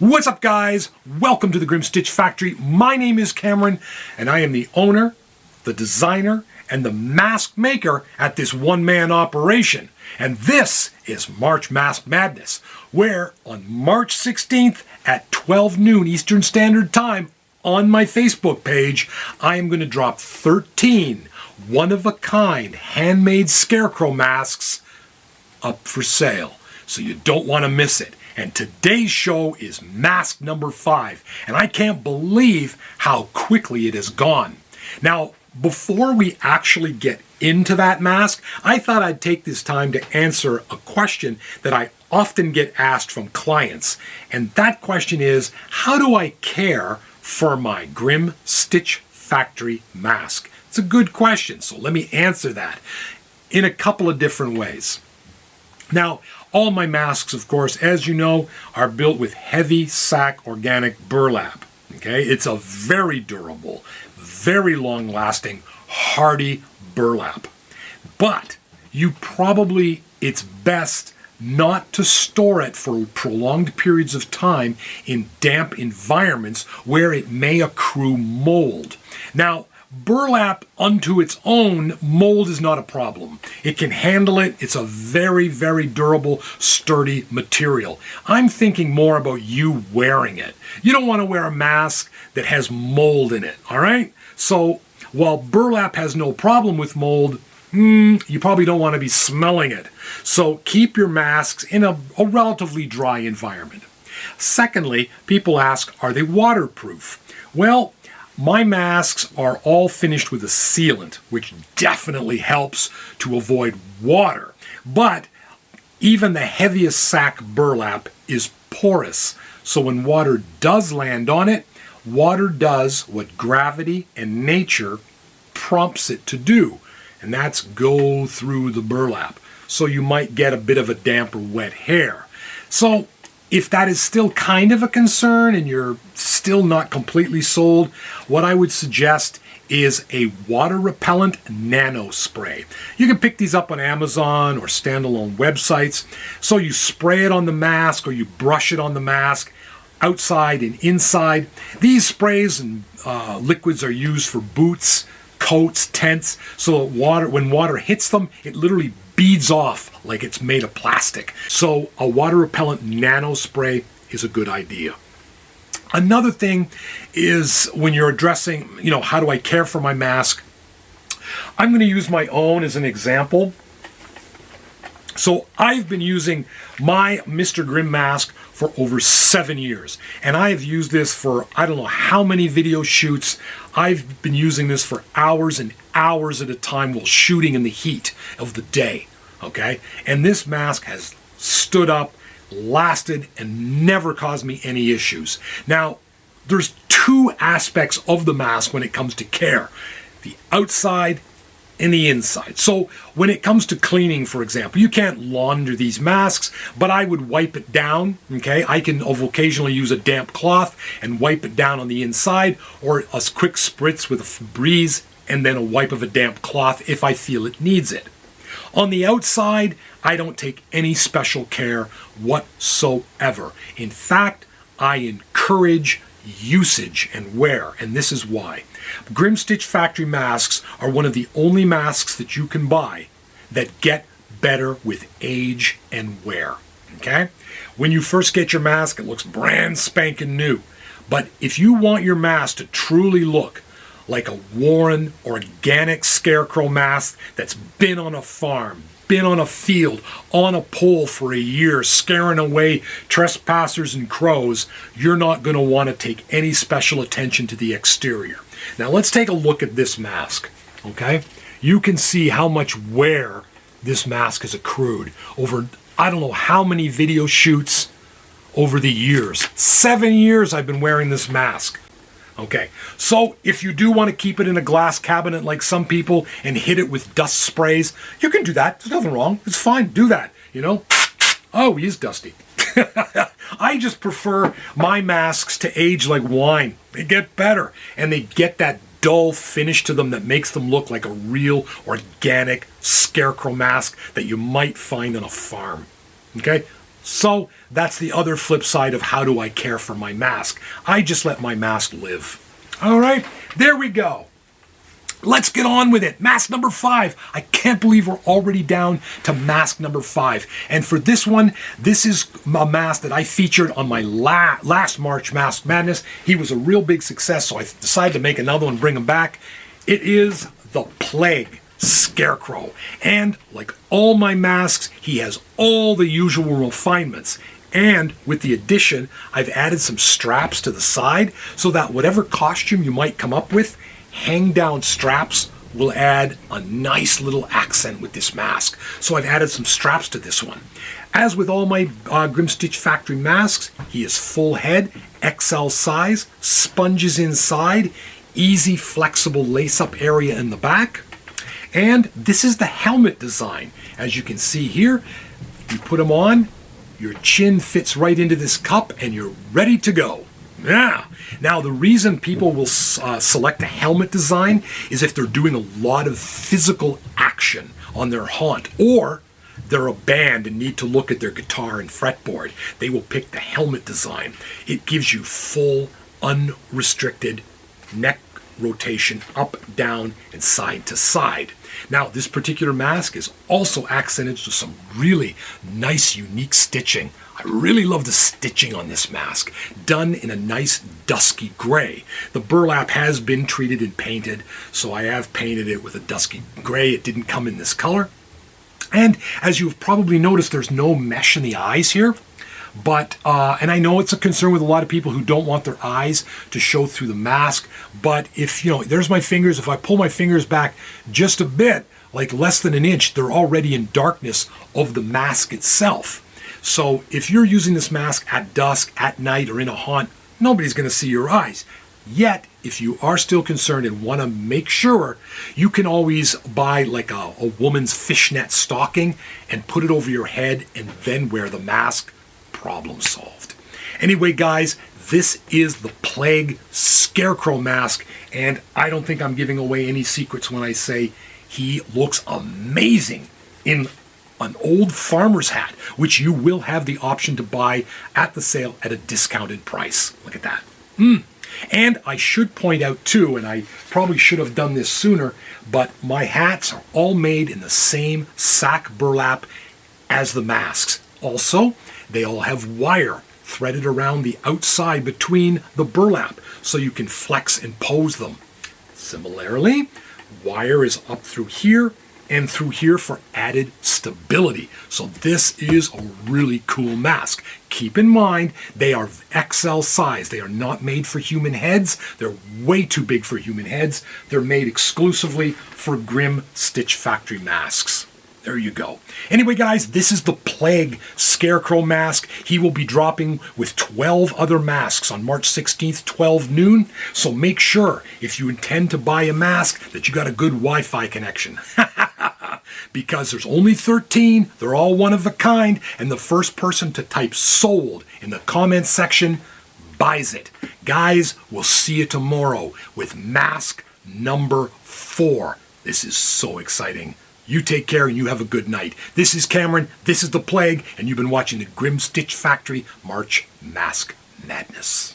What's up, guys? Welcome to the GRiM Stitch Factory. My name is Cameron, and I am the owner, the designer, and the mask maker at this one-man operation. And this is March Mask Madness, where on March 16th at 12 noon Eastern Standard Time on my Facebook page, I am going to drop 13 one-of-a-kind handmade scarecrow masks up for sale. So you don't want to miss it. And today's show is mask number 5. And I can't believe how quickly it has gone. Now, before we actually get into that mask, I thought I'd take this time to answer a question that I often get asked from clients. And that question is, how do I care for my GRiM Stitch Factory mask? It's a good question, so let me answer that in a couple of different ways. Now, all my masks, of course, as you know, are built with heavy sack organic burlap. Okay, it's a very durable, very long-lasting, hardy burlap. But it's best not to store it for prolonged periods of time in damp environments where it may accrue mold. Now, burlap unto its own, mold is not a problem. It can handle it. It's a very, very durable, sturdy material. I'm thinking more about you wearing it. You don't want to wear a mask that has mold in it, all right? So while burlap has no problem with mold, you probably don't want to be smelling it. So keep your masks in a relatively dry environment. Secondly, people ask, are they waterproof? Well, my masks are all finished with a sealant, which definitely helps to avoid water. But even the heaviest sack burlap is porous. So when water does land on it, water does what gravity and nature prompts it to do. And that's go through the burlap. So you might get a bit of a damp or wet hair. So if that is still kind of a concern and you're still not completely sold, what I would suggest is a water repellent nano spray. You can pick these up on Amazon or standalone websites. So you spray it on the mask or you brush it on the mask outside and inside. These sprays and liquids are used for boots, coats, tents, so that when water hits them, it literally beads off like it's made of plastic. So a water repellent nano spray is a good idea. Another thing is when you're addressing, how do I care for my mask? I'm going to use my own as an example. So I've been using my Mr. GRiM mask for over 7 years. And I have used this for, I don't know how many video shoots. I've been using this for hours and hours at a time while shooting in the heat of the day. Okay? And this mask has stood up, lasted, and never caused me any issues. Now, there's two aspects of the mask when it comes to care: the outside and the inside. So when it comes to cleaning, for example, you can't launder these masks, but I would wipe it down, okay? I can occasionally use a damp cloth and wipe it down on the inside, or a quick spritz with a Febreze and then a wipe of a damp cloth if I feel it needs it. On the outside, I don't take any special care whatsoever. In fact, I encourage usage and wear, and this is why. GRiM Stitch Factory masks are one of the only masks that you can buy that get better with age and wear. Okay? When you first get your mask, it looks brand spanking new. But if you want your mask to truly look like a worn, organic scarecrow mask that's been on a farm, been on a field, on a pole for a year, scaring away trespassers and crows, you're not going to want to take any special attention to the exterior. Now let's take a look at this mask, okay? You can see how much wear this mask has accrued over, I don't know how many video shoots over the years. 7 years I've been wearing this mask. Okay, so if you do want to keep it in a glass cabinet like some people and hit it with dust sprays, you can do that. There's nothing wrong. It's fine. Do that, Oh, he is dusty. I just prefer my masks to age like wine. They get better, and they get that dull finish to them that makes them look like a real organic scarecrow mask that you might find on a farm. Okay? So that's the other flip side of how do I care for my mask. I just let my mask live. All right, there we go. Let's get on with it. Mask number 5. I can't believe we're already down to mask number 5. And for this one, this is a mask that I featured on my last March Mask Madness. He was a real big success, so I decided to make another one and bring him back. It is the Plague Scarecrow. And like all my masks, he has all the usual refinements. And with the addition, I've added some straps to the side so that whatever costume you might come up with, hang down straps will add a nice little accent with this mask. So I've added some straps to this one. As with all my GRiM STiTCH factory masks, he is full head, XL size, sponges inside, easy flexible lace-up area in the back. And this is the helmet design. As you can see here, you put them on, your chin fits right into this cup and you're ready to go. Yeah. Now, the reason people will select a helmet design is if they're doing a lot of physical action on their haunt, or they're a band and need to look at their guitar and fretboard. They will pick the helmet design. It gives you full, unrestricted neck rotation up, down, and side to side. Now, this particular mask is also accented with some really nice, unique stitching. I really love the stitching on this mask, done in a nice dusky gray. The burlap has been treated and painted, so I have painted it with a dusky gray. It didn't come in this color. And as you've probably noticed, there's no mesh in the eyes here. But, and I know it's a concern with a lot of people who don't want their eyes to show through the mask, but if, you know, there's my fingers, if I pull my fingers back just a bit, like less than an inch, they're already in darkness of the mask itself. So if you're using this mask at dusk, at night, or in a haunt, nobody's going to see your eyes. Yet, if you are still concerned and want to make sure, you can always buy like a woman's fishnet stocking and put it over your head and then wear the mask. Problem solved. Anyway, guys, this is the Plague Scarecrow mask, and I don't think I'm giving away any secrets when I say he looks amazing in an old farmer's hat, which you will have the option to buy at the sale at a discounted price. Look at that. And I should point out too, and I probably should have done this sooner, but my hats are all made in the same sack burlap as the masks. Also, they all have wire threaded around the outside between the burlap so you can flex and pose them. Similarly, wire is up through here and through here for added stability. So this is a really cool mask. Keep in mind, they are XL size. They are not made for human heads. They're way too big for human heads. They're made exclusively for GRiM STiTCH factory masks. There you go. Anyway, guys, this is the Plague Scarecrow mask. He will be dropping with 12 other masks on March 16th, 12 noon. So make sure, if you intend to buy a mask, that you got a good Wi-Fi connection. Because there's only 13, they're all one of a kind, and the first person to type sold in the comments section buys it. Guys, we'll see you tomorrow with mask number 4. This is so exciting. You take care and you have a good night. This is Cameron, this is The Plague, and you've been watching the GRiM STiTCH Factory March Mask Madness.